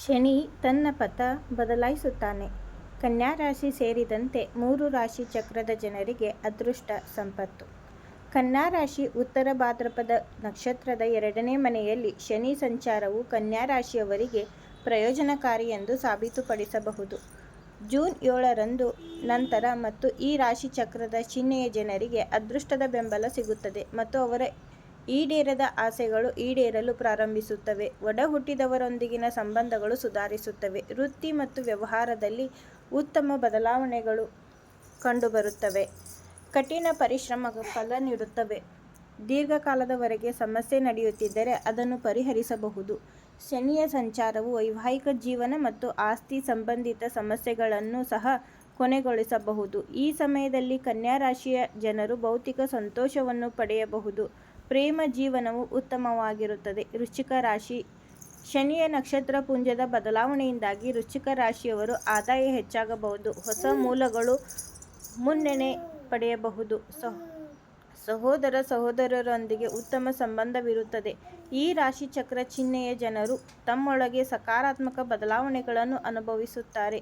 ಶನಿ ತನ್ನ ಪಥ ಬದಲಾಯಿಸುತ್ತಾನೆ. ಕನ್ಯಾ ರಾಶಿ ಸೇರಿದಂತೆ 3 ರಾಶಿ ಚಕ್ರದ ಜನರಿಗೆ ಅದೃಷ್ಟ ಸಂಪತ್ತು. ಕನ್ಯಾ ರಾಶಿ ಉತ್ತರ ಭಾದ್ರಪದ ನಕ್ಷತ್ರದ 2ನೇ ಮನೆಯಲ್ಲಿ ಶನಿ ಸಂಚಾರವು ಕನ್ಯಾ ರಾಶಿಯವರಿಗೆ ಪ್ರಯೋಜನಕಾರಿ ಎಂದು ಸಾಬೀತುಪಡಿಸಬಹುದು. ಜೂನ್ 7ರಂದು ನಂತರ ಮತ್ತು ಈ ರಾಶಿ ಚಕ್ರದ ಚಿಹ್ನೆಯ ಜನರಿಗೆ ಅದೃಷ್ಟದ ಬೆಂಬಲ ಸಿಗುತ್ತದೆ ಮತ್ತು ಅವರ ಈಡೇರದ ಆಸೆಗಳು ಈಡೇರಲು ಪ್ರಾರಂಭಿಸುತ್ತವೆ. ಒಡ ಹುಟ್ಟಿದವರೊಂದಿಗಿನ ಸಂಬಂಧಗಳು ಸುಧಾರಿಸುತ್ತವೆ. ವೃತ್ತಿ ಮತ್ತು ವ್ಯವಹಾರದಲ್ಲಿ ಉತ್ತಮ ಬದಲಾವಣೆಗಳು ಕಂಡುಬರುತ್ತವೆ. ಕಠಿಣ ಪರಿಶ್ರಮ ಫಲ ನೀಡುತ್ತವೆ. ದೀರ್ಘಕಾಲದವರೆಗೆ ಸಮಸ್ಯೆ ನಡೆಯುತ್ತಿದ್ದರೆ ಅದನ್ನು ಪರಿಹರಿಸಬಹುದು. ಶನಿಯ ಸಂಚಾರವು ವೈವಾಹಿಕ ಜೀವನ ಮತ್ತು ಆಸ್ತಿ ಸಂಬಂಧಿತ ಸಮಸ್ಯೆಗಳನ್ನು ಸಹ ಕೊನೆಗೊಳಿಸಬಹುದು. ಈ ಸಮಯದಲ್ಲಿ ಕನ್ಯಾ ರಾಶಿಯ ಜನರು ಭೌತಿಕ ಸಂತೋಷವನ್ನು ಪಡೆಯಬಹುದು. ಪ್ರೇಮ ಜೀವನವು ಉತ್ತಮವಾಗಿರುತ್ತದೆ. ವೃಶ್ಚಿಕ ರಾಶಿ. ಶನಿಯ ನಕ್ಷತ್ರ ಪುಂಜದ ಬದಲಾವಣೆಯಿಂದಾಗಿ ವೃಶ್ಚಿಕ ರಾಶಿಯವರ ಆದಾಯ ಹೆಚ್ಚಾಗಬಹುದು. ಹೊಸ ಮೂಲಗಳು ಮುನ್ನಡೆ ಪಡೆಯಬಹುದು. ಸಹೋದರ ಸಹೋದರಿಯರೊಂದಿಗೆ ಉತ್ತಮ ಸಂಬಂಧವಿರುತ್ತದೆ. ಈ ರಾಶಿ ಚಕ್ರ ಚಿಹ್ನೆಯ ಜನರು ತಮ್ಮೊಳಗೆ ಸಕಾರಾತ್ಮಕ ಬದಲಾವಣೆಗಳನ್ನು ಅನುಭವಿಸುತ್ತಾರೆ.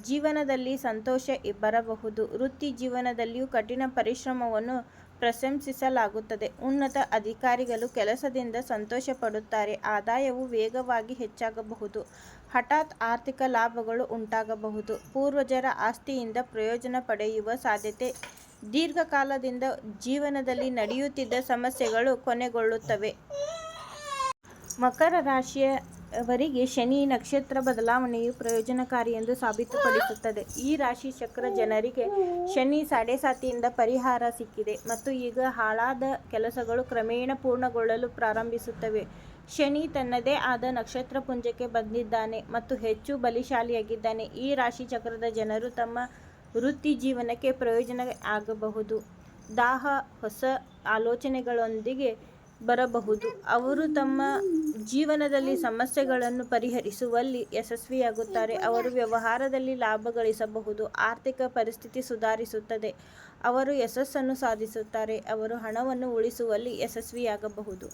ಜೀವನದಲ್ಲಿ ಸಂತೋಷ ಬರಬಹುದು. ವೃತ್ತಿ ಜೀವನದಲ್ಲಿಯೂ ಕಠಿಣ ಪರಿಶ್ರಮವನ್ನು ಪ್ರಶಂಸಿಸಲಾಗುತ್ತದೆ. ಉನ್ನತ ಅಧಿಕಾರಿಗಳು ಕೆಲಸದಿಂದ ಸಂತೋಷ ಪಡುತ್ತಾರೆ. ಆದಾಯವು ವೇಗವಾಗಿ ಹೆಚ್ಚಾಗಬಹುದು. ಹಠಾತ್ ಆರ್ಥಿಕ ಲಾಭಗಳು ಉಂಟಾಗಬಹುದು. ಪೂರ್ವಜರ ಆಸ್ತಿಯಿಂದ ಪ್ರಯೋಜನ ಪಡೆಯುವ ಸಾಧ್ಯತೆ. ದೀರ್ಘಕಾಲದಿಂದ ಜೀವನದಲ್ಲಿ ನಡೆಯುತ್ತಿದ್ದ ಸಮಸ್ಯೆಗಳು ಕೊನೆಗೊಳ್ಳುತ್ತವೆ. ಮಕರ ರಾಶಿಯವರಿಗೆ ಶನಿ ನಕ್ಷತ್ರ ಬದಲಾವಣೆಯು ಪ್ರಯೋಜನಕಾರಿ ಎಂದು ಸಾಬೀತುಪಡಿಸುತ್ತದೆ. ಈ ರಾಶಿ ಚಕ್ರ ಜನರಿಗೆ ಶನಿ ಸಾಡೆಸಾತಿಯಿಂದ ಪರಿಹಾರ ಸಿಕ್ಕಿದೆ ಮತ್ತು ಈಗ ಹಾಳಾದ ಕೆಲಸಗಳು ಕ್ರಮೇಣ ಪೂರ್ಣಗೊಳ್ಳಲು ಪ್ರಾರಂಭಿಸುತ್ತವೆ. ಶನಿ ತನ್ನದೇ ಆದ ನಕ್ಷತ್ರ ಪುಂಜಕ್ಕೆ ಬಂದಿದ್ದಾನೆ ಮತ್ತು ಹೆಚ್ಚು ಬಲಶಾಲಿಯಾಗಿದ್ದಾನೆ. ಈ ರಾಶಿ ಚಕ್ರದ ಜನರು ತಮ್ಮ ವೃತ್ತಿ ಜೀವನಕ್ಕೆ ಪ್ರಯೋಜನ ಆಗಬಹುದು. ದಾಹ ಹೊಸ ಆಲೋಚನೆಗಳೊಂದಿಗೆ ಬರಬಹುದು. ಅವರು ತಮ್ಮ ಜೀವನದಲ್ಲಿ ಸಮಸ್ಯೆಗಳನ್ನು ಪರಿಹರಿಸುವಲ್ಲಿ ಯಶಸ್ವಿಯಾಗುತ್ತಾರೆ. ಅವರು ವ್ಯವಹಾರದಲ್ಲಿ ಲಾಭ ಗಳಿಸಬಹುದು. ಆರ್ಥಿಕ ಪರಿಸ್ಥಿತಿ ಸುಧಾರಿಸುತ್ತದೆ. ಅವರು ಯಶಸ್ಸನ್ನು ಸಾಧಿಸುತ್ತಾರೆ. ಅವರು ಹಣವನ್ನು ಉಳಿಸುವಲ್ಲಿ ಯಶಸ್ವಿಯಾಗಬಹುದು.